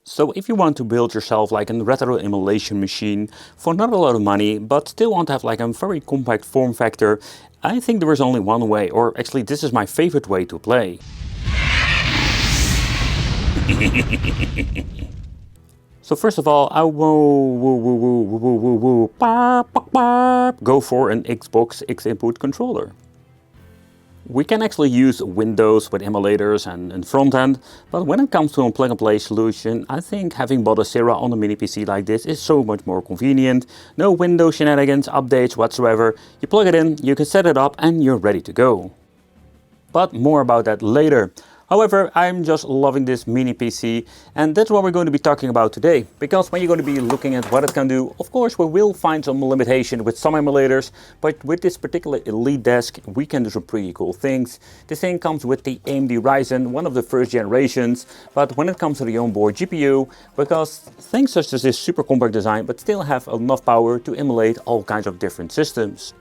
So if you want to build yourself like a retro emulation machine for not a lot of money, but still want to have like a very compact form factor, I think there is only one way, or actually this is my favorite way to play. So first of all, I will go for an Xbox X input controller. We can actually use Windows with emulators and front end, but when it comes to a plug-and-play solution, I think having Bodacera on a mini PC like this is so much more convenient. No Windows shenanigans, updates whatsoever. You plug it in, you can set it up and you're ready to go. But more about that later. However, I'm just loving this mini PC, and that's what we're going to be talking about today. Because when you're going to be looking at what it can do, of course we will find some limitation with some emulators, but with this particular Elite desk we can do some pretty cool things. This thing comes with the AMD Ryzen, one of the first generations, but when it comes to the onboard GPU, because things such as this super compact design but still have enough power to emulate all kinds of different systems.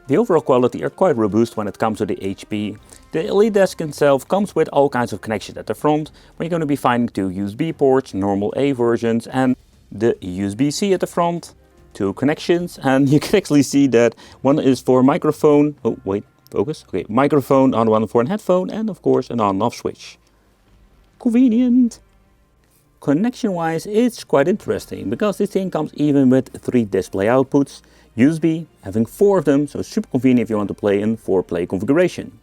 The overall quality are quite robust when it comes to the HP. The Elite desk itself comes with all kinds of connections at the front, where you're going to be finding two USB ports, normal A versions, and the USB-C at the front, two connections, and you can actually see that one is for microphone, oh wait, focus, okay, microphone, on one for a headphone, and of course an on-off switch. Convenient! Connection-wise, it's quite interesting, because this thing comes even with 3 display outputs, USB, having 4 of them, so super convenient if you want to play in 4-play configuration.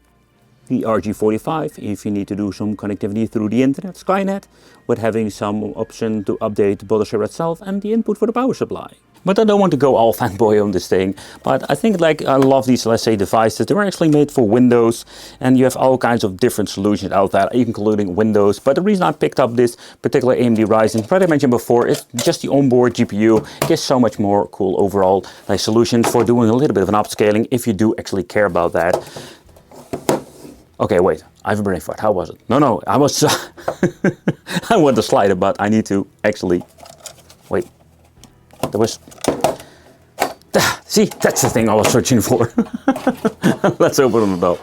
The RG45 if you need to do some connectivity through the internet, Skynet, with having some option to update the Bodacera itself, and the input for the power supply. But I don't want to go all fanboy on this thing, but I think like I love these, let's say, devices. They were actually made for Windows, and you have all kinds of different solutions out there, including Windows. But the reason I picked up this particular AMD Ryzen, what I mentioned before, is just the onboard GPU gives so much more cool overall like solutions for doing a little bit of an upscaling if you do actually care about that. Okay, wait, I have a brain fart. How was it? No, I was I want to slide it, but I need to actually wait. There was... See, that's the thing I was searching for. Let's open it up.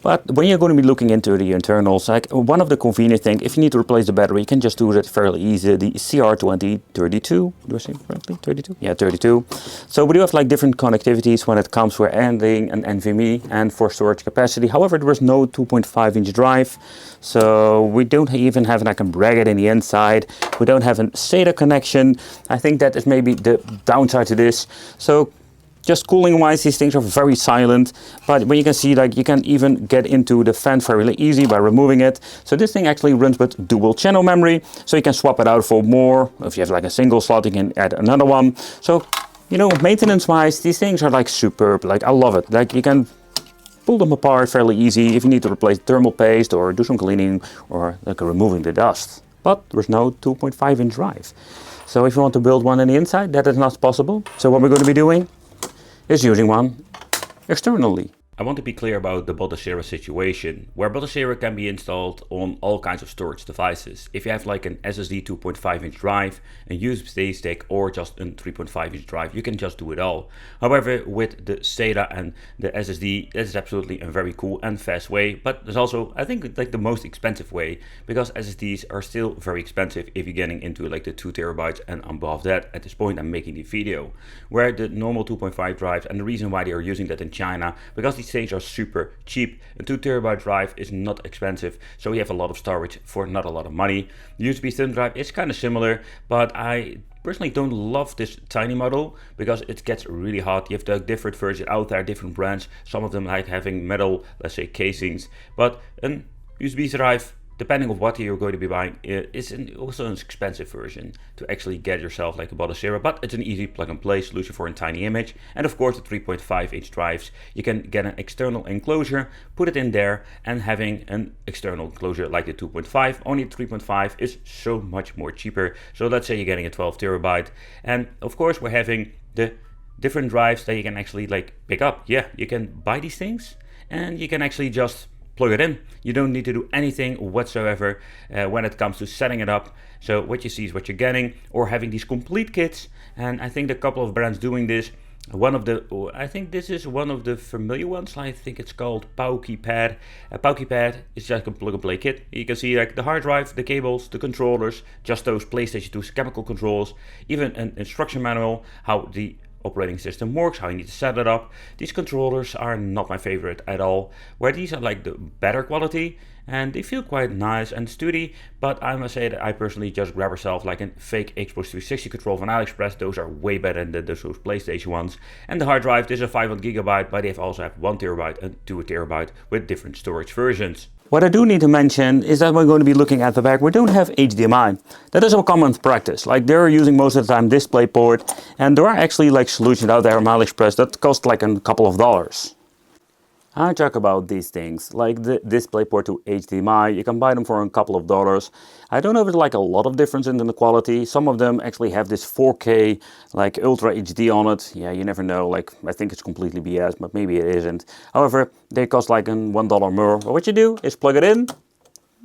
But when you're going to be looking into the internals, like one of the convenient things, if you need to replace the battery, you can just do that fairly easy. The CR2032, do I say correctly? 32? Yeah, 32. So we do have like different connectivities when it comes for adding an NVMe and for storage capacity. However, there is no 2.5-inch drive, so we don't even have like a bracket in the inside. We don't have a SATA connection. I think that is maybe the downside to this. So just cooling wise, these things are very silent, but when you can see, like, you can even get into the fan fairly easy by removing it. So this thing actually runs with dual channel memory, so you can swap it out for more. If you have like a single slot, you can add another one. So, you know, maintenance wise, these things are like superb. Like, I love it. Like, you can pull them apart fairly easy if you need to replace thermal paste or do some cleaning or like removing the dust. But there's no 2.5-inch drive. So if you want to build one on the inside, that is not possible. So what we're going to be doing is using one externally. I want to be clear about the Bodacera situation, where Bodacera can be installed on all kinds of storage devices. If you have like an SSD 2.5-inch drive, a USB stick, or just a 3.5-inch drive, you can just do it all. However, with the SATA and the SSD, that is absolutely a very cool and fast way, but there's also, I think, like the most expensive way, because SSDs are still very expensive if you're getting into like the 2 terabytes and above that at this point I'm making the video. Where the normal 2.5 drives, and the reason why they are using that in China, because these things are super cheap. A 2 terabyte drive is not expensive, so we have a lot of storage for not a lot of money. The USB thumb drive is kind of similar, but I personally don't love this tiny model because it gets really hot. You have the different versions out there, different brands. Some of them like having metal, let's say, casings, but an USB drive, depending on what you're going to be buying, it's also an expensive version to actually get yourself like a Bodacera, but it's an easy plug and play solution for a tiny image. And of course the 3.5-inch drives, you can get an external enclosure, put it in there, and having an external enclosure like the 2.5, only 3.5 is so much more cheaper. So let's say you're getting a 12 terabyte, and of course we're having the different drives that you can actually like pick up. Yeah, you can buy these things and you can actually just plug it in. You don't need to do anything whatsoever when it comes to setting it up. So what you see is what you're getting, or having these complete kits. And I think a couple of brands doing this I think this is one of the familiar ones. I think it's called PowKeyPad. A PowKeyPad is just a plug-and-play kit. You can see like the hard drive, the cables, the controllers, just those PlayStation 2 chemical controls, even an instruction manual, how the operating system works, how you need to set it up. These controllers are not my favorite at all, where these are like the better quality and they feel quite nice and sturdy, but I must say that I personally just grab myself like a fake Xbox 360 control from AliExpress. Those are way better than those PlayStation ones. And the hard drive, this is a 500GB, but they also have 1TB and 2TB with different storage versions. What I do need to mention is that we're going to be looking at the back. We don't have HDMI. That is a common practice. Like they're using most of the time DisplayPort, and there are actually like solutions out there on AliExpress that cost like a couple of dollars. I talk about these things, like the DisplayPort to HDMI. You can buy them for a couple of dollars. I don't know if it's like a lot of difference in the quality. Some of them actually have this 4K, like Ultra HD on it. Yeah, you never know. Like, I think it's completely BS, but maybe it isn't. However, they cost like $1 more. But what you do is plug it in,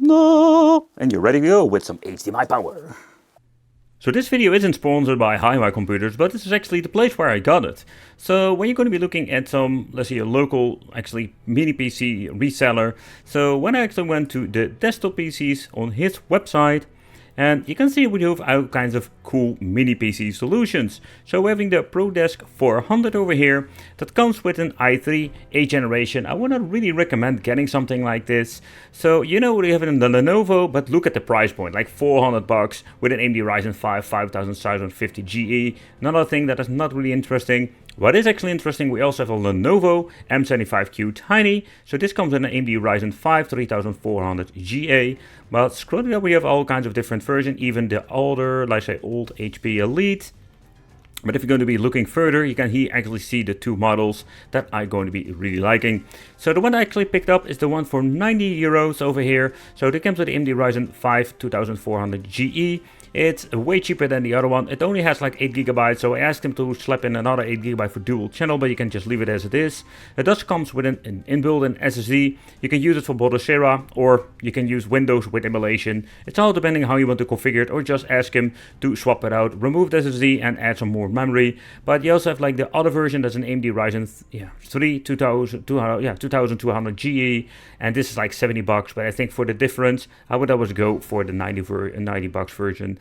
no, and you're ready to go with some HDMI power. So this video isn't sponsored by HiMi Computers, but this is actually the place where I got it. So when you're going to be looking at some, let's say a local, actually mini PC reseller. So when I actually went to the desktop PCs on his website, and you can see we have all kinds of cool mini PC solutions. So we're having the ProDesk 400 over here that comes with an i3 8th generation. I would not really recommend getting something like this. So you know we have it in the Lenovo, but look at the price point, like $400 with an AMD Ryzen 5 5750 GE. Another thing that is not really interesting. What is actually interesting, we also have a Lenovo M75Q Tiny. So this comes with an AMD Ryzen 5 3400 GA. But scrolling up, we have all kinds of different versions, even the older, like say old HP Elite. But if you're going to be looking further, you can here actually see the two models that I'm going to be really liking. So the one I actually picked up is the one for 90 euros over here. So it comes with the AMD Ryzen 5 2400 GE. It's way cheaper than the other one. It only has like 8GB, so I asked him to slap in another 8GB for dual channel, but you can just leave it as it is. It does comes with an inbuilt SSD. You can use it for Bodocera, or you can use Windows with emulation. It's all depending how you want to configure it, or just ask him to swap it out, remove the SSD and add some more memory. But you also have like the other version, that's an AMD Ryzen 3 2200 GE, and this is like $70. But I think for the difference, I would always go for the $90 version.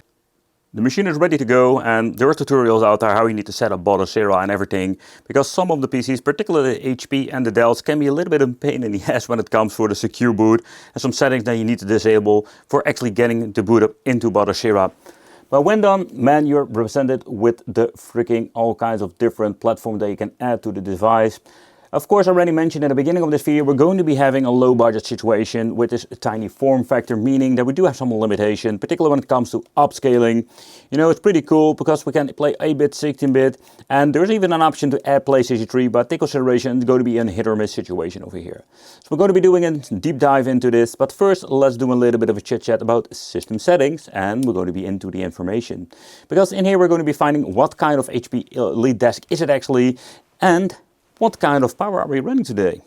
The machine is ready to go, and there are tutorials out there how you need to set up Bodocera and everything, because some of the PCs, particularly the HP and the Dells, can be a little bit of a pain in the ass when it comes for the secure boot and some settings that you need to disable for actually getting the boot up into Bodocera. But when done, man, you're presented with the freaking all kinds of different platforms that you can add to the device. Of course, I already mentioned at the beginning of this video, we're going to be having a low budget situation with this tiny form factor, meaning that we do have some limitation, particularly when it comes to upscaling. You know, it's pretty cool because we can play 8-bit, 16-bit, and there's even an option to add PlayStation 3, but take consideration it's going to be a hit or miss situation over here. So we're going to be doing a deep dive into this, but first let's do a little bit of a chit chat about system settings, and we're going to be into the information. Because in here we're going to be finding what kind of HP Elite desk is it actually, and what kind of power are we running today?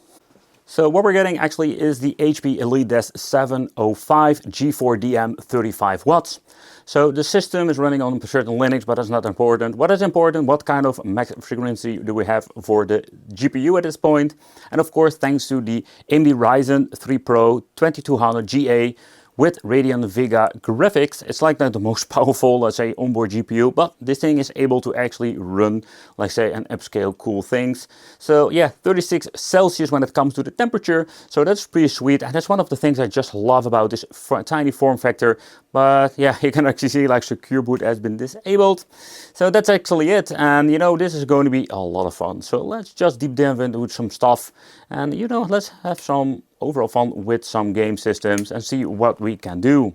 So what we're getting actually is the HP Elite Desk 705 G4DM 35 watts. So the system is running on certain Linux, but that's not important. What is important, what kind of max frequency do we have for the GPU at this point? And of course, thanks to the AMD Ryzen 3 Pro 2200 GA, with Radeon Vega graphics, it's like the most powerful, let's say, onboard GPU, but this thing is able to actually run, like say, and upscale cool things. So yeah, 36 Celsius when it comes to the temperature, so that's pretty sweet, and that's one of the things I just love about this tiny form factor. But yeah, you can actually see like secure boot has been disabled. So that's actually it, and you know, this is going to be a lot of fun. So let's just deep dive into some stuff, and you know, let's have some overall fun with some game systems and see what we can do.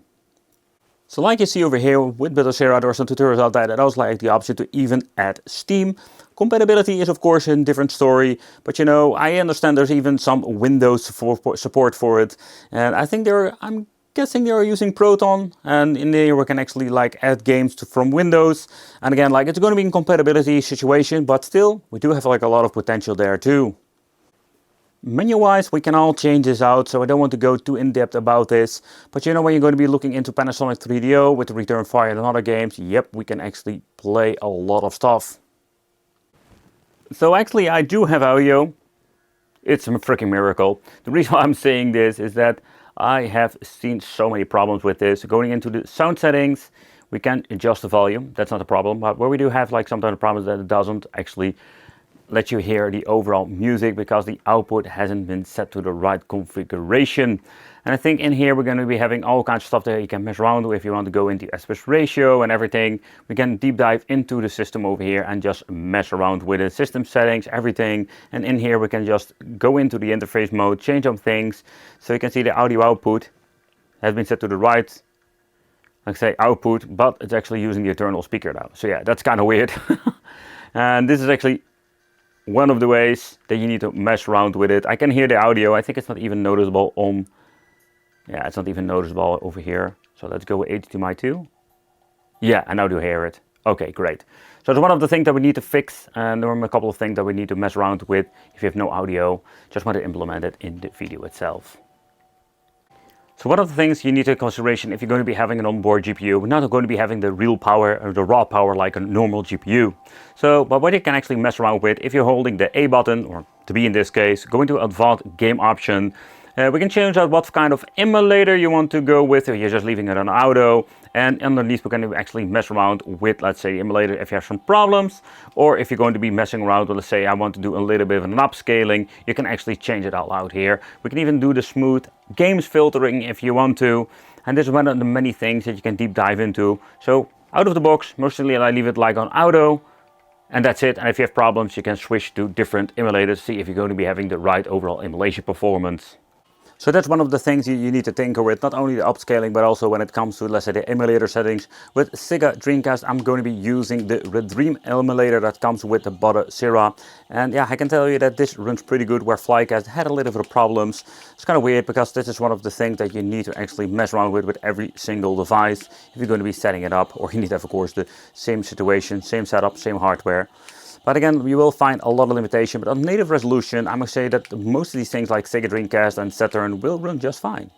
So like you see over here with Bodocera, there are some tutorials out there that also like the option to even add Steam. Compatibility is of course a different story, but you know, I understand there's even some Windows support for it, and I think I'm guessing they are using Proton, and in there we can actually like add games from Windows. And again, like it's going to be a compatibility situation, but still we do have like a lot of potential there too. Menu-wise, we can all change this out, so I don't want to go too in-depth about this. But you know, when you're going to be looking into Panasonic 3DO with the Return Fire and other games, yep, we can actually play a lot of stuff. So actually I do have audio. It's a freaking miracle. The reason why I'm saying this is that I have seen so many problems with this. Going into the sound settings, we can adjust the volume. That's not a problem. But where we do have like sometimes problems that it doesn't actually let you hear the overall music because the output hasn't been set to the right configuration. And I think in here we're going to be having all kinds of stuff that you can mess around with if you want to go into aspect ratio and everything. We can deep dive into the system over here and just mess around with the system settings, everything. And in here we can just go into the interface mode, change some things. So you can see the audio output has been set to the right, like say output, but it's actually using the internal speaker now. So yeah, that's kind of weird. And this is actually one of the ways that you need to mess around with it. I can hear the audio. I think it's not even noticeable on, yeah, it's not even noticeable over here. So let's go with 82 2. Yeah, I now do hear it. Okay, great. So that's one of the things that we need to fix, and there are a couple of things that we need to mess around with if you have no audio. Just want to implement it in the video itself. So one of the things you need to take consideration if you're going to be having an onboard GPU, we're not going to be having the real power or the raw power like a normal GPU. So, but what you can actually mess around with if you're holding the A button, or to be in this case, go into advanced game option. We can change out what kind of emulator you want to go with, or you're just leaving it on auto. And underneath we're going to actually mess around with, let's say, emulator if you have some problems, or if you're going to be messing around with, let's say I want to do a little bit of an upscaling, you can actually change it out loud here. We can even do the smooth games filtering if you want to, and this is one of the many things that you can deep dive into. So out of the box, mostly I leave it like on auto, and that's it. And if you have problems, you can switch to different emulators, see if you're going to be having the right overall emulation performance. So that's one of the things you need to tinker with, not only the upscaling, but also when it comes to, let's say, the emulator settings. With Sega Dreamcast, I'm going to be using the Dream emulator that comes with the Butter Sierra. And yeah, I can tell you that this runs pretty good, where Flycast had a little bit of problems. It's kind of weird because this is one of the things that you need to actually mess around with every single device if you're going to be setting it up, or you need to have, of course, the same situation, same setup, same hardware. But again, you will find a lot of limitation, but on native resolution, I must say that most of these things like Sega Dreamcast and Saturn will run just fine.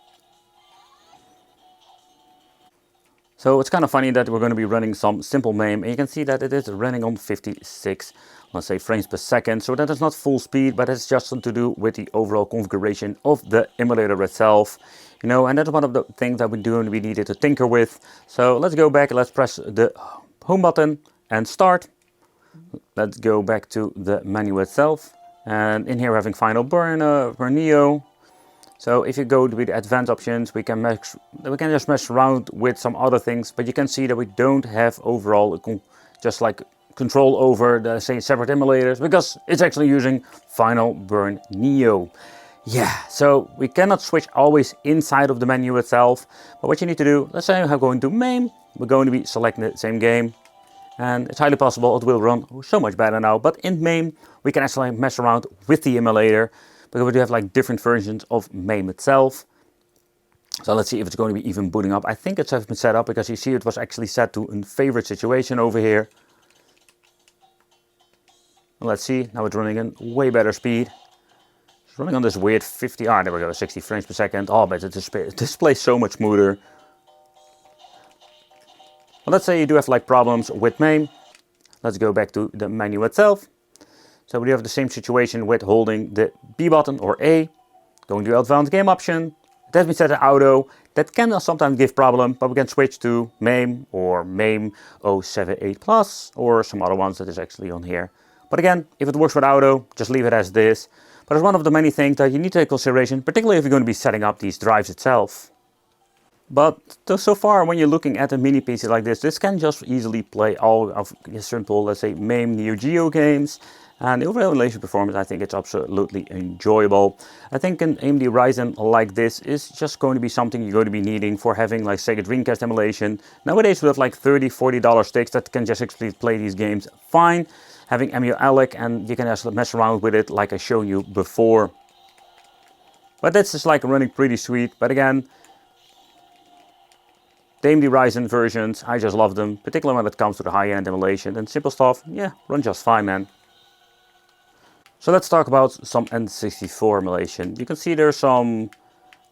So it's kind of funny that we're going to be running some simple MAME, and you can see that it is running on 56, let's say, frames per second. So that is not full speed, but it's just something to do with the overall configuration of the emulator itself. You know, and that's one of the things that we needed to tinker with. So let's go back, let's press the home button and start. Let's go back to the menu itself, and in here we're having Final Burn Neo. So if you go to the advanced options, we can just mess around with some other things, but you can see that we don't have overall just like control over the separate emulators, because it's actually using Final Burn Neo. Yeah, so we cannot switch always inside of the menu itself, but what you need to do, let's say I'm going to MAME, we're going to be selecting the same game. And it's highly possible it will run so much better now. But in MAME, we can actually mess around with the emulator, because we do have like different versions of MAME itself. So let's see if it's going to be even booting up. I think it's been set up, because you see it was actually set to a favorite situation over here. Let's see, now it's running in way better speed. It's running on this weird 50, there we go, 60 frames per second. Oh, but it displays so much smoother. Well, let's say you do have like problems with MAME. Let's go back to the menu itself. So we have the same situation with holding the B button or A, going to advanced game option. It has been set to auto. That can sometimes give problem, but we can switch to MAME or MAME 078 Plus or some other ones that is actually on here. But again, if it works with auto, just leave it as this. But it's one of the many things that you need to take consideration, particularly if you're going to be setting up these drives itself. But so far, when you're looking at a mini PC like this can just easily play all of simple, let's say, MAME Neo Geo games. And the overall emulation performance, I think it's absolutely enjoyable. I think an AMD Ryzen like this is just going to be something you're going to be needing for having like Sega Dreamcast emulation. Nowadays we have like $30–40 sticks that can just actually play these games fine. Having EmuElec, and you can just mess around with it like I showed you before. But that's just like running pretty sweet. But again, the AMD Ryzen versions, I just love them, particularly when it comes to the high-end emulation and simple stuff. Yeah, run just fine, man. So let's talk about some N64 emulation. You can see there's some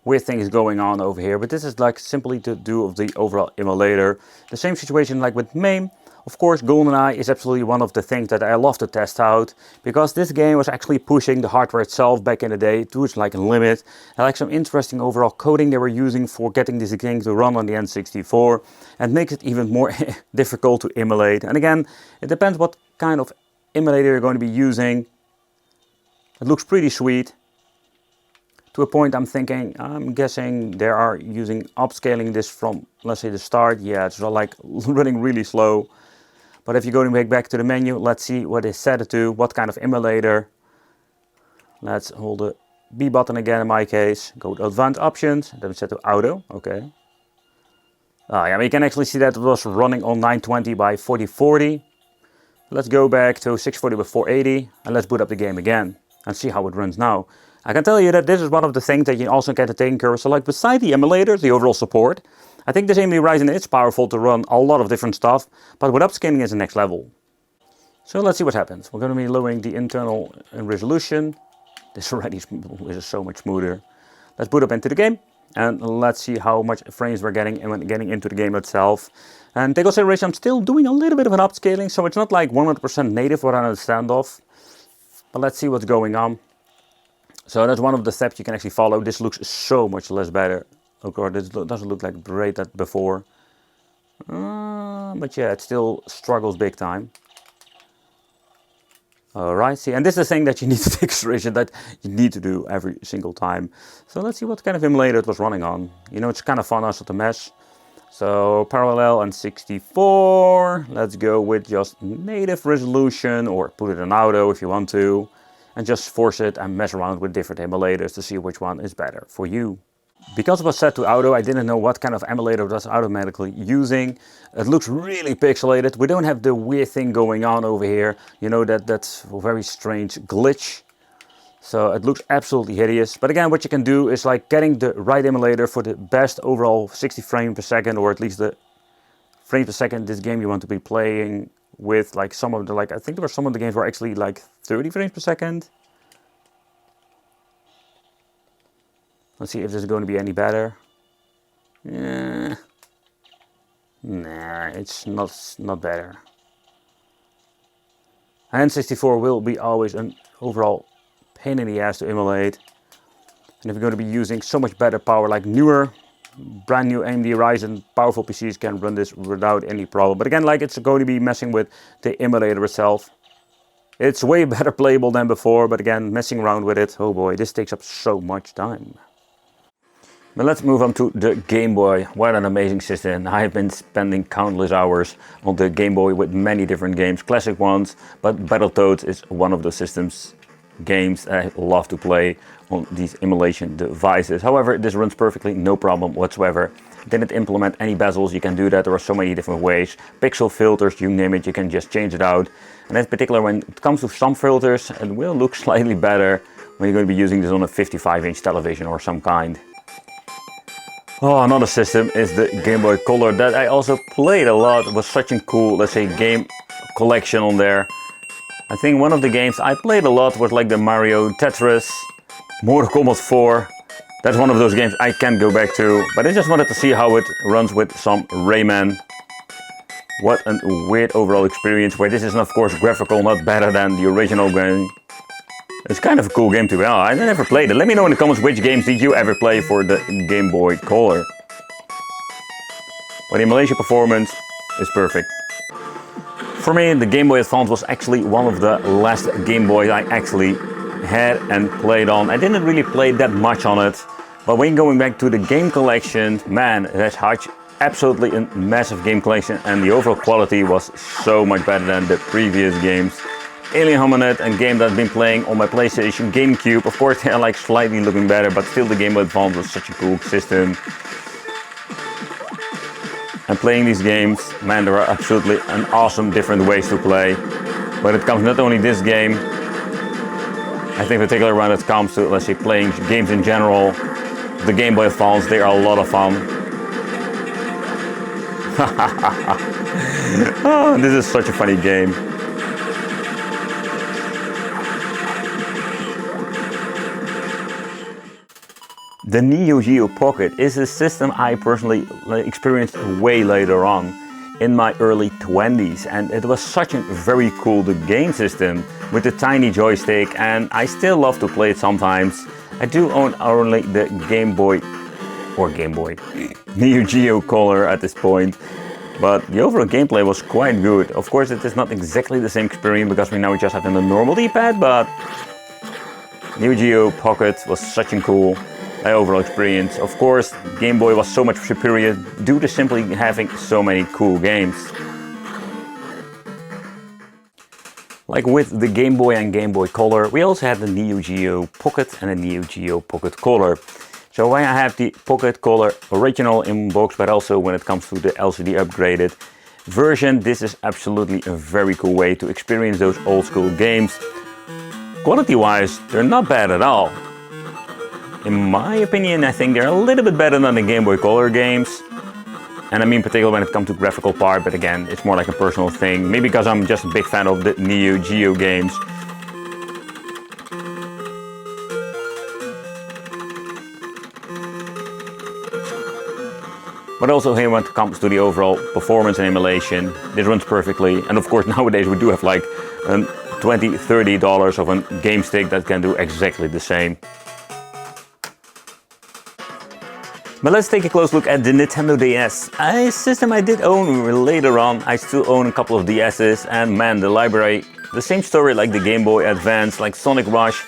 weird things going on over here, but this is like simply to do with the overall emulator. The same situation like with MAME. Of course, GoldenEye is absolutely one of the things that I love to test out, because this game was actually pushing the hardware itself back in the day to its like limit. I like some interesting overall coding they were using for getting this game to run on the N64 and makes it even more difficult to emulate. And again, it depends what kind of emulator you're going to be using. It looks pretty sweet. To a point I'm guessing they are using upscaling this from, let's say, the start. Yeah, it's like running really slow. But if you go back to the menu, let's see what is set it to, what kind of emulator. Let's hold the B button again in my case, go to advanced options, then set to auto, okay. Yeah, we can actually see that it was running on 920 by 4040. Let's go back to 640 by 480 and let's boot up the game again and see how it runs now. I can tell you that this is one of the things that you also get to take care of. So like beside the emulators, the overall support, I think this AMD Ryzen is powerful to run a lot of different stuff, but with upscaling is the next level. So let's see what happens. We're going to be lowering the internal resolution. This already is so much smoother. Let's boot up into the game and let's see how much frames we're getting when getting into the game itself. And take consideration, I'm still doing a little bit of an upscaling, so it's not like 100% native what I understand of. But let's see what's going on. So that's one of the steps you can actually follow. This looks so much less better. Of course, this doesn't look like great as before. But yeah, it still struggles big time. Alright, see, and this is the thing that you need to take consideration that you need to do every single time. So let's see what kind of emulator it was running on. You know, it's kind of fun also to mess. So parallel and 64. Let's go with just native resolution, or put it in auto if you want to. And just force it and mess around with different emulators to see which one is better for you. Because it was set to auto, I didn't know what kind of emulator it was automatically using. It looks really pixelated. We don't have the weird thing going on over here. You know, that's a very strange glitch. So it looks absolutely hideous. But again, what you can do is like getting the right emulator for the best overall 60 frames per second, or at least the frames per second this game you want to be playing with. Like some of the, like, I think there were some of the games were actually like 30 frames per second. Let's see if this is going to be any better. Nah, it's not better. N64 will be always an overall pain in the ass to emulate. And if you're going to be using so much better power, like newer, brand new AMD Ryzen powerful PCs can run this without any problem. But again, like, it's going to be messing with the emulator itself. It's way better playable than before, but again, messing around with it, oh boy, this takes up so much time. But let's move on to the Game Boy. What an amazing system. I have been spending countless hours on the Game Boy with many different games, classic ones, but Battletoads is one of the systems games I love to play on these emulation devices. However, this runs perfectly, no problem whatsoever. Didn't implement any bezels, you can do that, there are so many different ways. Pixel filters, you name it, you can just change it out. And in particular, when it comes to some filters, it will look slightly better when you're going to be using this on a 55-inch television or some kind. Oh, another system is the Game Boy Color that I also played a lot. It was such a cool, let's say, game collection on there. I think one of the games I played a lot was like the Mario, Tetris, Mortal Kombat 4. That's one of those games I can't go back to, but I just wanted to see how it runs with some Rayman. What a weird overall experience, where this is of course graphical, not better than the original game. It's kind of a cool game to be honest. I never played it. Let me know in the comments which games did you ever play for the Game Boy Color. But the emulation performance is perfect. For me, the Game Boy Advance was actually one of the last Game Boys I actually had and played on. I didn't really play that much on it, but when going back to the game collection, man, that's absolutely a massive game collection, and the overall quality was so much better than the previous games. Alien Hominid, a game that I've been playing on my PlayStation, GameCube. Of course, they are like slightly looking better, but still the Game Boy Advance was such a cool system. And playing these games, man, there are absolutely an awesome different ways to play. But it comes not only this game, I think particularly when it comes to, let's say, playing games in general, the Game Boy Advance, they are a lot of fun. Oh, this is such a funny game. The Neo Geo Pocket is a system I personally experienced way later on. in my early 20s, and it was such a very cool game system with the tiny joystick, and I still love to play it sometimes. I do own only the Game Boy Neo Geo Color at this point, but the overall gameplay was quite good. Of course, it is not exactly the same experience because we now just have the normal D-pad, but Neo Geo Pocket was such a cool overall experience. Of course, Game Boy was so much superior due to simply having so many cool games. Like with the Game Boy and Game Boy Color, we also had the Neo Geo Pocket and the Neo Geo Pocket Color. So I have the Pocket Color original in box, but also when it comes to the LCD upgraded version, this is absolutely a very cool way to experience those old school games. Quality-wise, they're not bad at all. In my opinion, I think they're a little bit better than the Game Boy Color games. And I mean particularly when it comes to graphical part, but again, it's more like a personal thing. Maybe because I'm just a big fan of the Neo Geo games. But also here when it comes to the overall performance and emulation, this runs perfectly. And of course nowadays we do have like $20–30 of a game stick that can do exactly the same. But let's take a close look at the Nintendo DS. A system I did own later on. I still own a couple of DS's, and man, the library, the same story like the Game Boy Advance, like Sonic Rush.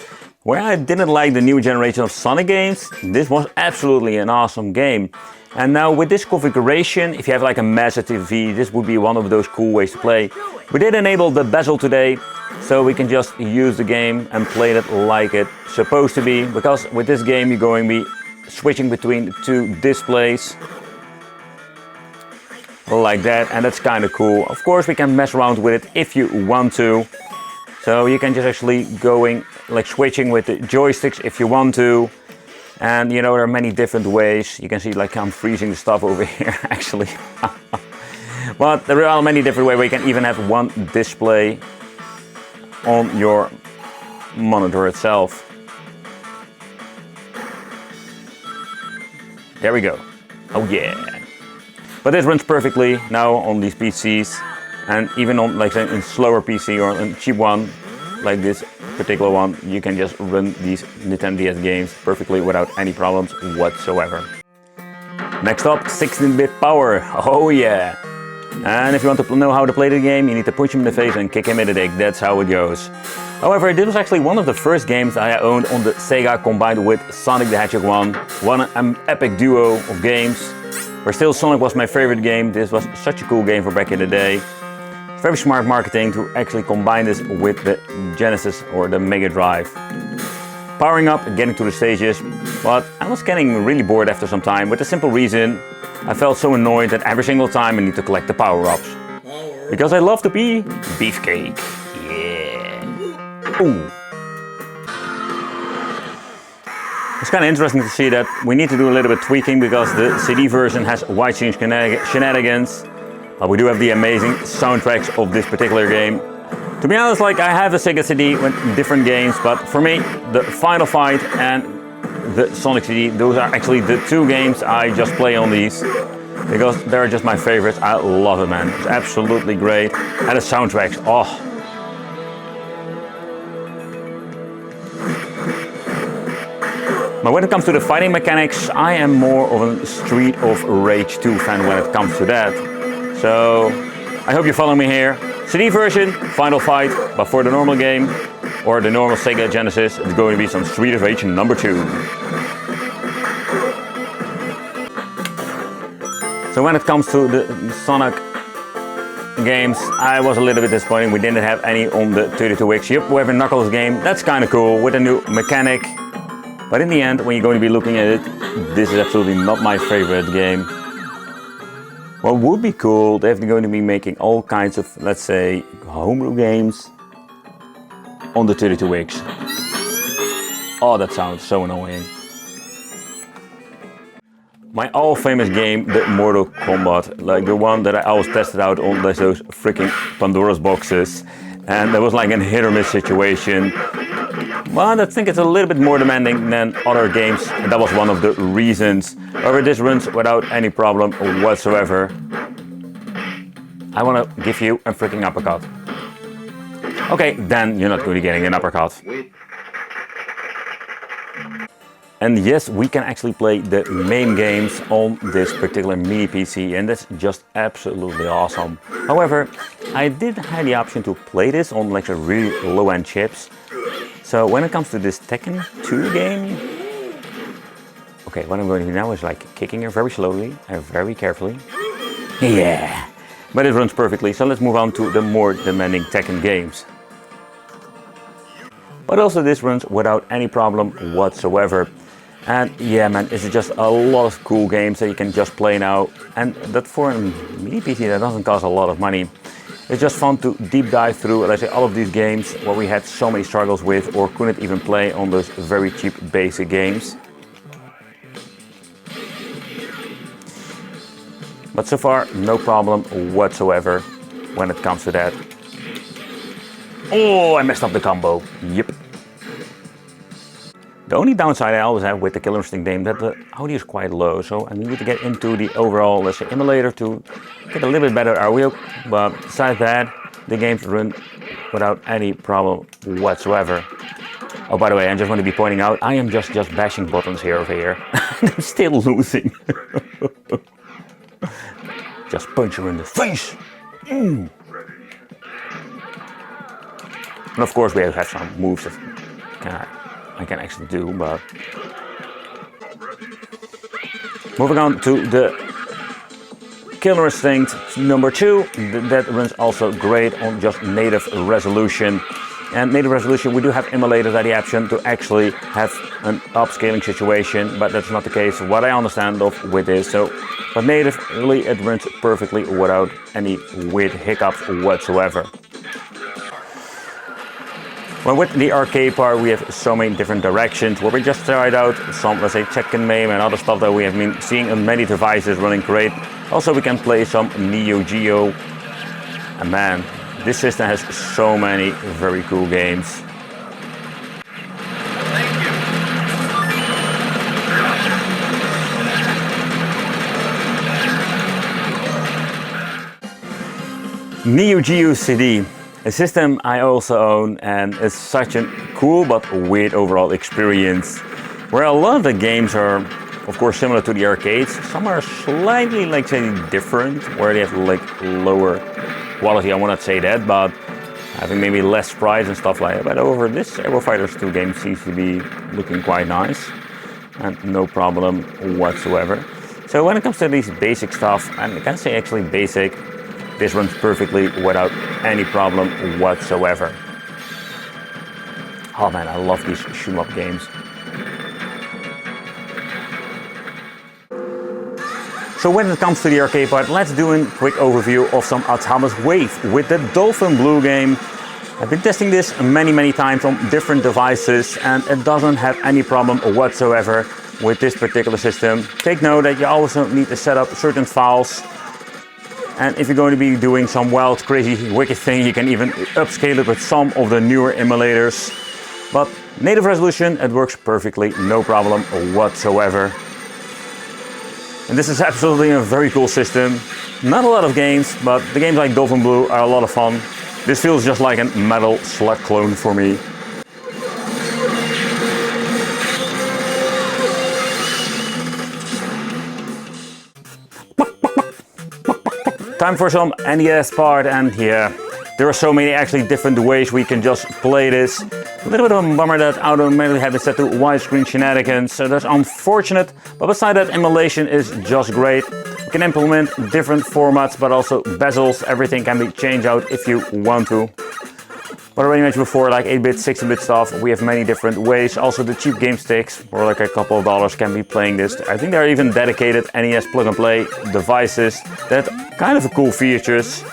Where I didn't like the new generation of Sonic games, this was absolutely an awesome game. And now with this configuration, if you have like a massive TV, this would be one of those cool ways to play. We did enable the bezel today, so we can just use the game and play it like it's supposed to be. Because with this game you're going to be switching between two displays like that, and that's kind of cool. Of course we can mess around with it if you want to, so you can just actually going like switching with the joysticks if you want to. And you know, there are many different ways. You can see like I'm freezing the stuff over here actually. But there are many different ways where you can even have one display on your monitor itself. There we go. Oh yeah. But this runs perfectly now on these PCs, and even on like a slower PC or a cheap one like this particular one, you can just run these Nintendo DS games perfectly without any problems whatsoever. Next up, 16-bit power. Oh yeah. And if you want to know how to play the game, you need to punch him in the face and kick him in the dick. That's how it goes. However, this was actually one of the first games I owned on the Sega combined with Sonic the Hedgehog 1. What an epic duo of games. Where still Sonic was my favorite game. This was such a cool game for back in the day. Very smart marketing to actually combine this with the Genesis or the Mega Drive. Powering up and getting to the stages, but I was getting really bored after some time with the simple reason I felt so annoyed that every single time I need to collect the power-ups. Because I love to be beefcake. Yeah. Ooh. It's kind of interesting to see that we need to do a little bit tweaking because the CD version has widescreen shenanigans. But we do have the amazing soundtracks of this particular game. To be honest, like I have a Sega CD with different games, but for me, the Final Fight and the Sonic CD, those are actually the two games I just play on these. Because they're just my favorites. I love it, man. It's absolutely great. And the soundtracks, oh. But when it comes to the fighting mechanics, I am more of a Street of Rage 2 fan when it comes to that. So, I hope you follow me here. CD version, Final Fight, but for the normal game, or the normal Sega Genesis, it's going to be some Street of Rage number 2. So when it comes to the Sonic games, I was a little bit disappointed. We didn't have any on the 32X. Yep, we have a Knuckles game. That's kind of cool with a new mechanic. But in the end, when you're going to be looking at it, this is absolutely not my favorite game. What would be cool, they're going to be making all kinds of, let's say, homebrew games on the 32X. Oh, that sounds so annoying. My all-famous game, the Mortal Kombat, like the one that I always tested out on those freaking Pandora's boxes. And there was like a hit or miss situation. Well, I think it's a little bit more demanding than other games, and that was one of the reasons. However, this runs without any problem whatsoever. I want to give you a freaking uppercut. Okay, then you're not going to be getting an uppercut. And yes, we can actually play the main games on this particular mini PC, and that's just absolutely awesome. However, I did have the option to play this on like a really low-end chips. So when it comes to this Tekken 2 game, okay, what I'm going to do now is like kicking her very slowly and very carefully. Yeah, but it runs perfectly. So let's move on to the more demanding Tekken games. But also this runs without any problem whatsoever. And yeah man, it's just a lot of cool games that you can just play now. And that for a mini PC that doesn't cost a lot of money. It's just fun to deep dive through, let's say, all of these games where we had so many struggles with or couldn't even play on those very cheap basic games. But so far, no problem whatsoever when it comes to that. Oh, I messed up the combo. Yep. The only downside I always have with the Killer Instinct game that the audio is quite low, so I need to get into the overall, let's say, emulator to get a little bit better audio. But besides that, the games run without any problem whatsoever. Oh, by the way, I just want to be pointing out, I am just bashing buttons here over here. I'm still losing. Just punch her in the face. And of course, we have some moves that I can actually do, but moving on to the Killer Instinct number 2, that runs also great on just native resolution. And native resolution, we do have emulators at the option to actually have an upscaling situation, but that's not the case what I understand of with this. So, but native, really it runs perfectly without any weird hiccups whatsoever. Well, with the arcade part, we have so many different directions where we just tried out some, let's say, Tekken MAME and other stuff that we have been seeing on many devices running great. Also, we can play some Neo Geo. And man, this system has so many very cool games. Neo Geo CD. A system I also own, and it's such a cool but weird overall experience, where a lot of the games are of course similar to the arcades. Some are slightly, like, say, different, where they have like lower quality, I will not say that, but having maybe less sprites and stuff like that. But over this Aero Fighters 2 game seems to be looking quite nice and no problem whatsoever. So when it comes to these basic stuff, and I can say actually basic, this runs perfectly without any problem whatsoever. Oh man, I love these shoot-em-up games. So when it comes to the arcade part, let's do a quick overview of some Atomic Wave with the Dolphin Blue game. I've been testing this many times on different devices, and it doesn't have any problem whatsoever with this particular system. Take note that you also need to set up certain files. And if you're going to be doing some wild, crazy, wicked thing, you can even upscale it with some of the newer emulators. But native resolution, it works perfectly, no problem whatsoever. And this is absolutely a very cool system. Not a lot of games, but the games like Dolphin Blue are a lot of fun. This feels just like a Metal Slug clone for me. Time for some NES part, and yeah, there are so many actually different ways we can just play this. A little bit of a bummer that automatically have it set to widescreen shenanigans, so that's unfortunate. But beside that, emulation is just great. You can implement different formats, but also bezels, everything can be changed out if you want to. But I already mentioned before, like 8-bit, 16-bit stuff, we have many different ways. Also the cheap game sticks, for like a couple of dollars, can be playing this. I think there are even dedicated NES plug-and-play devices that kind of cool features.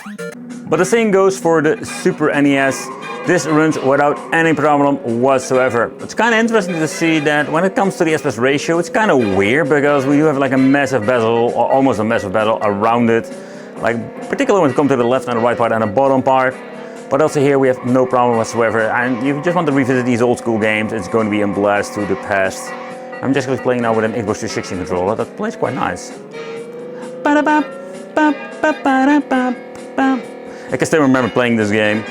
But the same goes for the Super NES. This runs without any problem whatsoever. It's kind of interesting to see that when it comes to the aspect ratio, it's kind of weird because we do have like a massive bezel, or almost a massive bezel around it. Like particularly when it comes to the left and the right part and the bottom part. But also here we have no problem whatsoever, and if you just want to revisit these old school games, it's going to be a blast to the past. I'm just playing now with an Xbox 360 controller, that plays quite nice. I can still remember playing this game.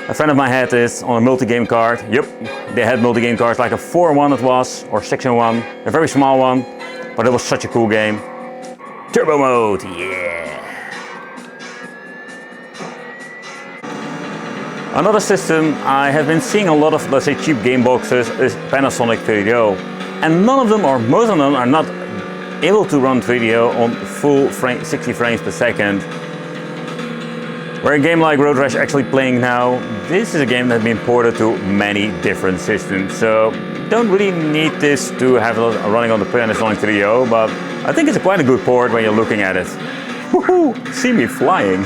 A friend of mine had this on a multi-game card. Yep, they had multi-game cards, like a 4-in-1 it was, or 6-in-1. A very small one, but it was such a cool game. Turbo mode, yeah! Another system I have been seeing a lot of, let's say, cheap game boxes is Panasonic Video. And none of them, or most of them, are not able to run video on full 60 frames per second. Where a game like Road Rash actually playing now, this is a game that's been ported to many different systems. So don't really need this to have it running on the Panasonic Video, but I think it's quite a good port when you're looking at it. Woohoo! See me flying!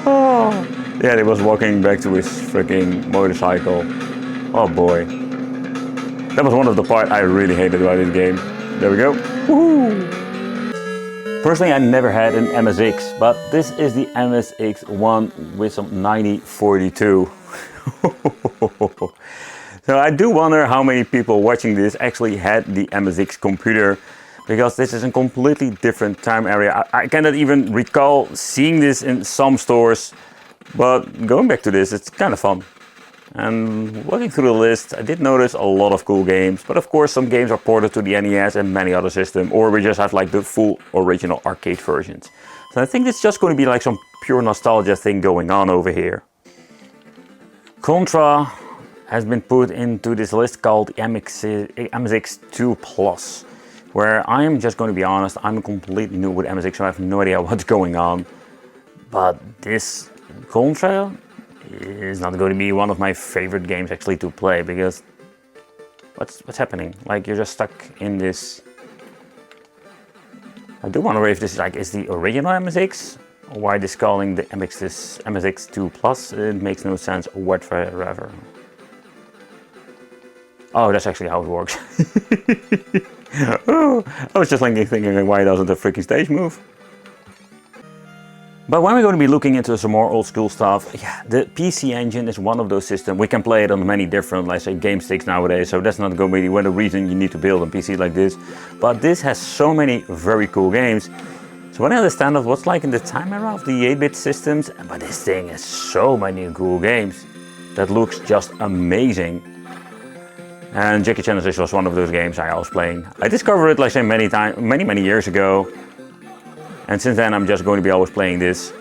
Oh. Yeah, he was walking back to his freaking motorcycle. Oh boy. That was one of the parts I really hated about this game. There we go. Woohoo! Personally, I never had an MSX, but this is the MSX1 with some 9042. So I do wonder how many people watching this actually had the MSX computer, because this is a completely different time area. I cannot even recall seeing this in some stores, but going back to this, it's kind of fun. And looking through the list, I did notice a lot of cool games, but of course some games are ported to the NES and many other systems, or we just have like the full original arcade versions. So I think it's just going to be like some pure nostalgia thing going on over here. Contra has been put into this list called MSX2 Plus, where I am just going to be honest, I'm completely new with MSX, so I have no idea what's going on. But this Contra is not going to be one of my favorite games actually to play, because what's happening? Like, you're just stuck in this. I do wonder if this is the original MSX, or why this calling the MSX2 Plus. It makes no sense whatsoever. Oh, that's actually how it works. Oh, I was just thinking, why doesn't the freaking stage move? But when we're going to be looking into some more old school stuff, yeah, the PC Engine is one of those systems. We can play it on many different, let's say, game sticks nowadays, so that's not going to be the reason you need to build a PC like this. But this has so many very cool games. So when I understand of what's like in the time era of the 8-bit systems, but this thing has so many cool games that looks just amazing. And Jackie Chan's was one of those games I was playing. I discovered it, like I say, many years ago. And since then I'm just going to be always playing this.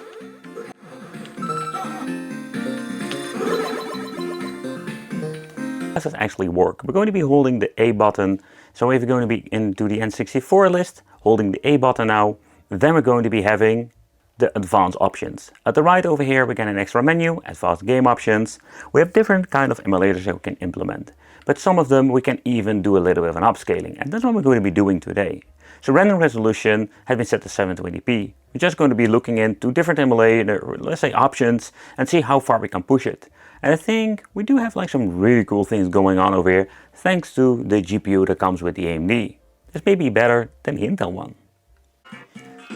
How does it actually work? We're going to be holding the A button. So if you're going to be into the N64 list, holding the A button now, then we're going to be having the advanced options. At the right over here we get an extra menu, advanced game options. We have different kind of emulators that we can implement. But some of them we can even do a little bit of an upscaling. And that's what we're going to be doing today. So random resolution has been set to 720p. We're just going to be looking into different emulator, let's say, options, and see how far we can push it. And I think we do have like some really cool things going on over here, thanks to the GPU that comes with the AMD. This may be better than the Intel one.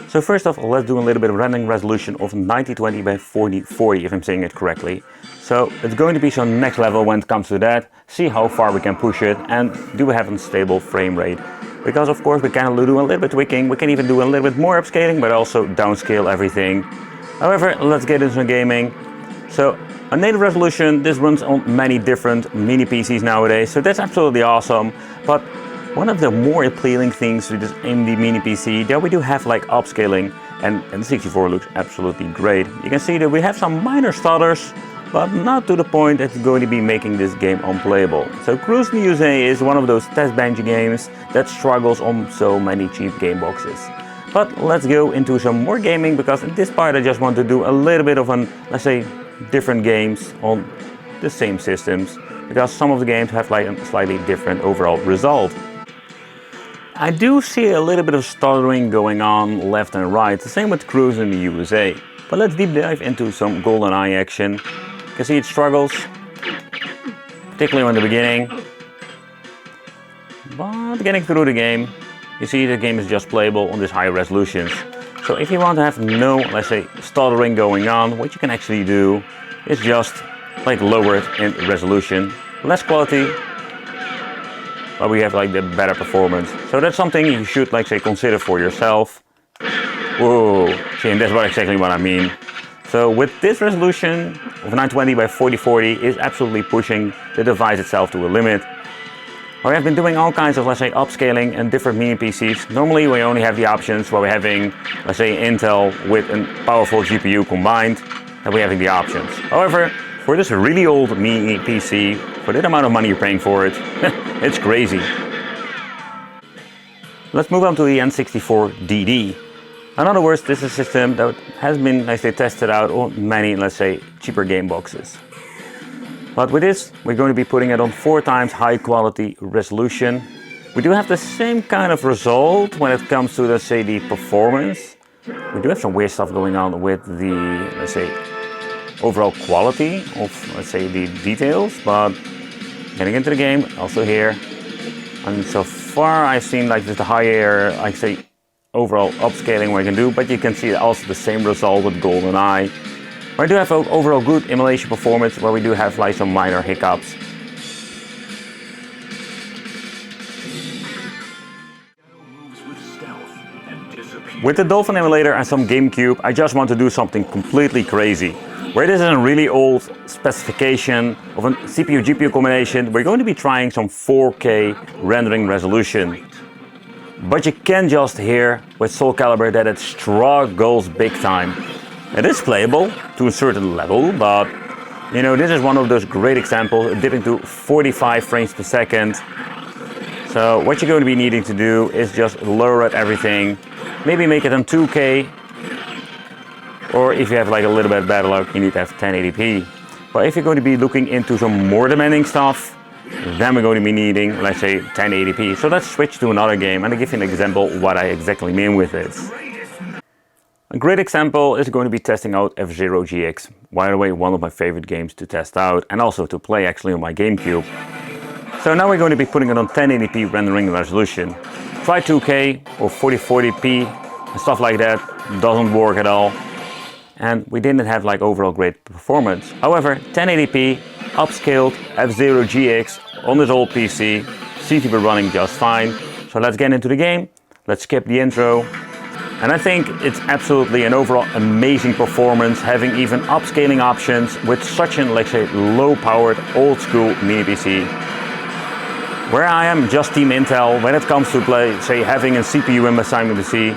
So first off, let's do a little bit of random resolution of 1920 by 4040, if I'm saying it correctly. So it's going to be some next level when it comes to that, see how far we can push it, and do we have a stable frame rate. Because of course we can do a little bit tweaking, we can even do a little bit more upscaling, but also downscale everything. However, let's get into some gaming. So a native resolution, this runs on many different mini PCs nowadays, so that's absolutely awesome. But one of the more appealing things with this AMD mini PC, that we do have like upscaling, and the 64 looks absolutely great. You can see that we have some minor stutters, but not to the point that's going to be making this game unplayable. So Cruise in the USA is one of those test bench games that struggles on so many cheap game boxes. But let's go into some more gaming, because in this part I just want to do a little bit of an, let's say, different games on the same systems, because some of the games have like a slightly different overall result. I do see a little bit of stuttering going on left and right, the same with Cruise in the USA. But let's deep dive into some GoldenEye action. You can see it struggles, particularly in the beginning. But getting through the game, you see the game is just playable on this high resolutions. So if you want to have no, let's say, stuttering going on, what you can actually do is just like lower it in resolution, less quality, but we have like the better performance. So that's something you should, like, say, consider for yourself. Whoa, see, and that's exactly what I mean. So with this resolution of 920 by 4040 is absolutely pushing the device itself to a limit. We have been doing all kinds of, let's say, upscaling and different mini PCs. Normally we only have the options where we're having, let's say, Intel with a powerful GPU combined, and we're having the options. However, for this really old mini PC, for that amount of money you're paying for it, it's crazy. Let's move on to the N64DD. In other words, this is a system that has been, let's say, tested out on many, let's say, cheaper game boxes. But with this, we're going to be putting it on 4 times high quality resolution. We do have the same kind of result when it comes to, let's say, the performance. We do have some weird stuff going on with the, let's say, overall quality of, let's say, the details. But getting into the game, also here. And so far I've seen like the higher, like say, overall upscaling we can do, but you can see also the same result with GoldenEye. We do have overall good emulation performance, where we do have like some minor hiccups. With the Dolphin emulator and some GameCube, I just want to do something completely crazy. Where this is a really old specification of a CPU-GPU combination, we're going to be trying some 4K rendering resolution. But you can just hear with Soul Calibur that it struggles big time. It is playable to a certain level, but you know, this is one of those great examples, dipping to 45 frames per second. So what you're going to be needing to do is just lower everything, maybe make it on 2K, or if you have like a little bit better luck, you need to have 1080p. But if you're going to be looking into some more demanding stuff, then we're going to be needing, let's say, 1080p. So let's switch to another game and I'll give you an example what I exactly mean with this. A great example is going to be testing out F-Zero GX. By the way, one of my favorite games to test out and also to play actually on my GameCube. So now we're going to be putting it on 1080p rendering resolution. Try 2K or 4040p and stuff like that, doesn't work at all. And we didn't have like overall great performance. However, 1080p upscaled F-Zero GX on this old PC seems to be running just fine. So let's get into the game. Let's skip the intro. And I think it's absolutely an overall amazing performance, having even upscaling options with such an, let's say, low-powered old school mini PC. Where I am just Team Intel when it comes to play, say, having a CPU in my PC,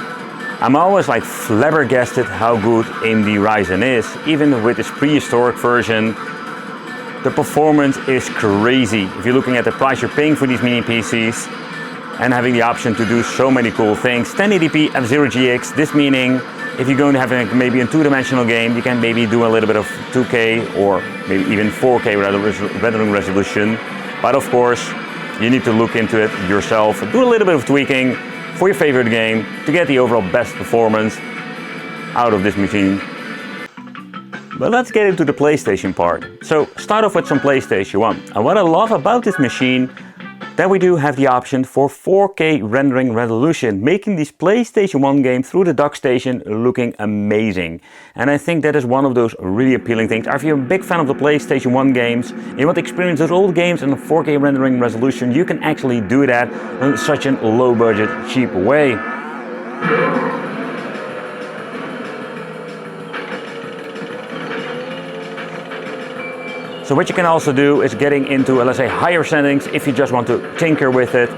I'm always like flabbergasted how good AMD Ryzen is. Even with this prehistoric version, the performance is crazy. If you're looking at the price you're paying for these mini PCs and having the option to do so many cool things. 1080p F-Zero GX, this meaning if you're going to have maybe a 2-dimensional game, you can maybe do a little bit of 2K or maybe even 4K rendering resolution. But of course, you need to look into it yourself, do a little bit of tweaking for your favorite game to get the overall best performance out of this machine. But let's get into the PlayStation part. So start off with some PlayStation 1. And what I love about this machine, that we do have the option for 4K rendering resolution, making this PlayStation 1 game through the dock station looking amazing. And I think that is one of those really appealing things. If you're a big fan of the PlayStation 1 games, and you want to experience those old games in a 4K rendering resolution, you can actually do that in such a low budget, cheap way. So what you can also do is getting into, let's say, higher settings if you just want to tinker with it.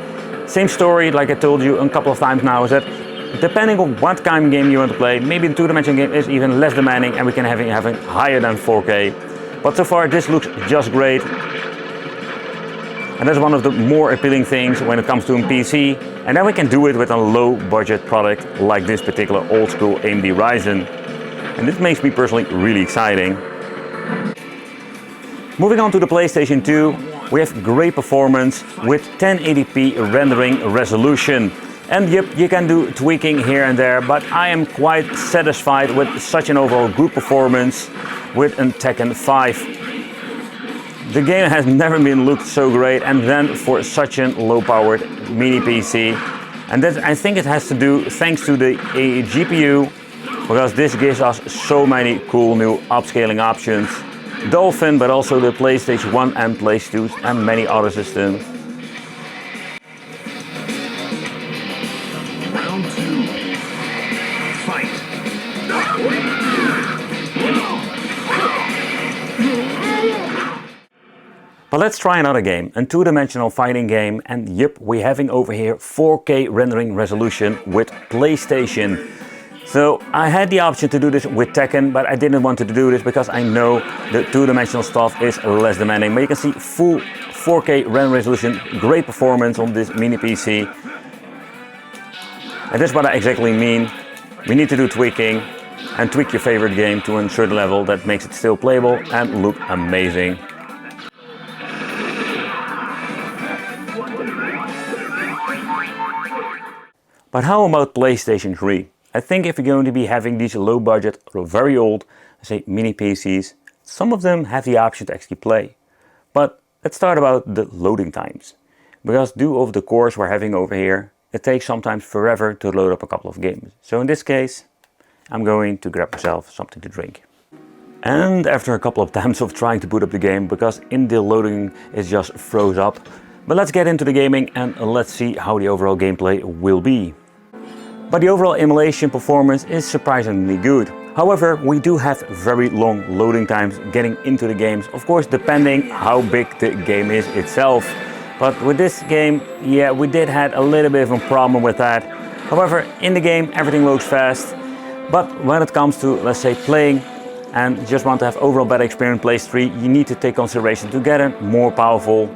Same story, like I told you a couple of times now, is that depending on what kind of game you want to play, maybe the 2-dimensional game is even less demanding and we can have it higher than 4K. But so far this looks just great. And that's one of the more appealing things when it comes to a PC. And then we can do it with a low budget product like this particular old school AMD Ryzen. And this makes me personally really exciting. Moving on to the PlayStation 2, we have great performance with 1080p rendering resolution. And yep, you can do tweaking here and there, but I am quite satisfied with such an overall good performance with a Tekken 5. The game has never been looked so great, and then for such a low-powered mini PC. And that, I think it has to do thanks to the GPU, because this gives us so many cool new upscaling options. Dolphin, but also the PlayStation 1 and PlayStation 2 and many other systems. Round 2. Fight. But let's try another game, a two-dimensional fighting game, and yep, we're having over here 4K rendering resolution with PlayStation. So I had the option to do this with Tekken, but I didn't want to do this because I know the two-dimensional stuff is less demanding. But you can see full 4K render resolution, great performance on this mini PC. And that's what I exactly mean. We need to do tweaking and tweak your favorite game to a certain level that makes it still playable and look amazing. But how about PlayStation 3? I think if you're going to be having these low budget or very old, say mini PCs, some of them have the option to actually play. But let's start about the loading times. Because due over the course we're having over here, it takes sometimes forever to load up a couple of games. So in this case, I'm going to grab myself something to drink. And after a couple of times of trying to boot up the game, because in the loading it just froze up. But let's get into the gaming and let's see how the overall gameplay will be. But the overall emulation performance is surprisingly good. However, we do have very long loading times getting into the games, of course depending how big the game is itself. But with this game, yeah, we did have a little bit of a problem with that. However, in the game everything loads fast. But when it comes to, let's say, playing and just want to have overall better experience in PS3, you need to take consideration to get a more powerful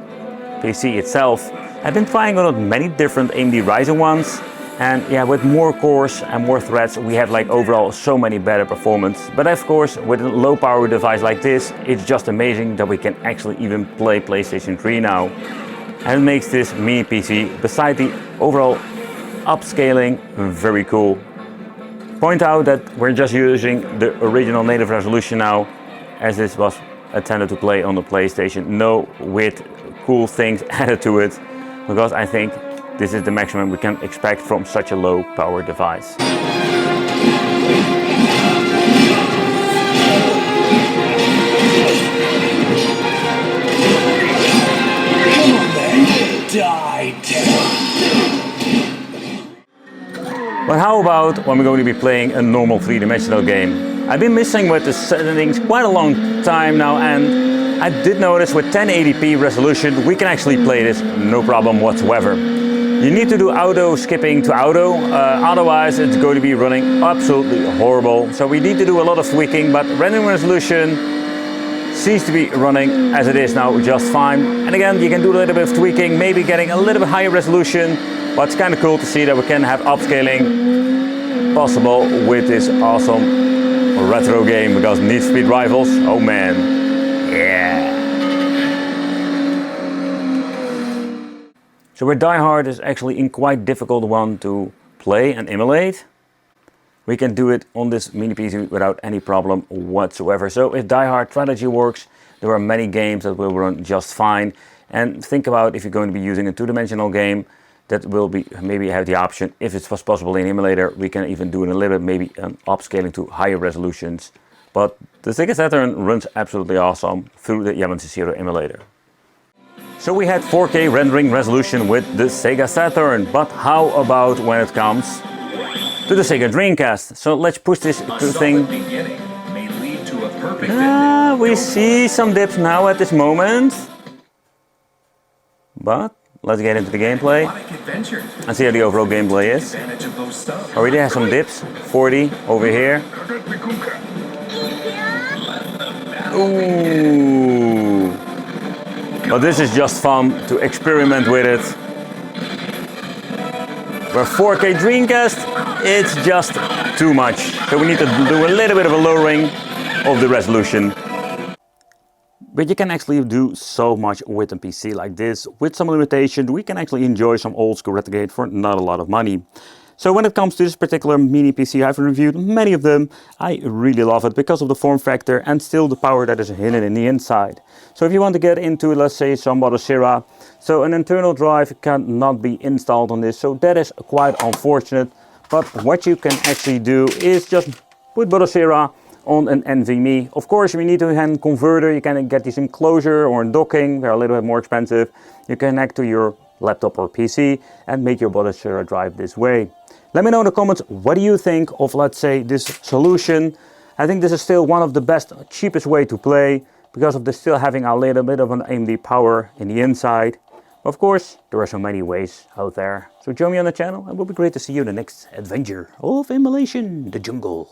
PC itself. I've been trying on many different AMD Ryzen ones. And yeah, with more cores and more threads, we have like overall so many better performance. But of course, with a low power device like this, it's just amazing that we can actually even play PlayStation 3 now. And it makes this mini PC, beside the overall upscaling, very cool. Point out that we're just using the original native resolution now, as this was intended to play on the PlayStation. No with cool things added to it, because I think this is the maximum we can expect from such a low power device. But how about when we're going to be playing a normal three-dimensional game? I've been messing with the settings quite a long time now, and I did notice with 1080p resolution we can actually play this no problem whatsoever. You need to do auto skipping to auto, otherwise it's going to be running absolutely horrible. So we need to do a lot of tweaking, but rendering resolution seems to be running as it is now just fine. And again, you can do a little bit of tweaking, maybe getting a little bit higher resolution, but it's kind of cool to see that we can have upscaling possible with this awesome retro game, because Need for Speed Rivals, oh man, yeah. So where Die Hard is actually a quite difficult one to play and emulate, we can do it on this mini PC without any problem whatsoever. So if Die Hard Strategy works, there are many games that will run just fine. And think about if you're going to be using a two-dimensional game, that will be maybe have the option, if it was possible in emulator, we can even do it a little bit, maybe an upscaling to higher resolutions. But the Sega Saturn runs absolutely awesome through the Yamaha Zero emulator. So we had 4K rendering resolution with the Sega Saturn, but how about when it comes to the Sega Dreamcast? So let's push this thing. We see some dips now at this moment, but let's get into the gameplay and see how the overall gameplay is. Already has some dips, 40 over here. Ooh. But this is just fun to experiment with it. Where 4K Dreamcast, it's just too much. So we need to do a little bit of a lowering of the resolution. But you can actually do so much with a PC like this. With some limitation, we can actually enjoy some old school retro games for not a lot of money. So when it comes to this particular mini PC, I've reviewed many of them. I really love it because of the form factor and still the power that is hidden in the inside. So if you want to get into, let's say, some Batocera, so an internal drive cannot be installed on this, so that is quite unfortunate. But what you can actually do is just put Batocera on an NVMe. Of course, we need to have a converter. You can get this enclosure or in docking. They're a little bit more expensive. You connect to your laptop or PC and make your Batocera drive this way. Let me know in the comments, what do you think of, let's say, this solution? I think this is still one of the best, cheapest way to play. because of this still having a little bit of an AMD power in the inside. Of course, there are so many ways out there. So join me on the channel and it will be great to see you in the next adventure of Emulation, the jungle.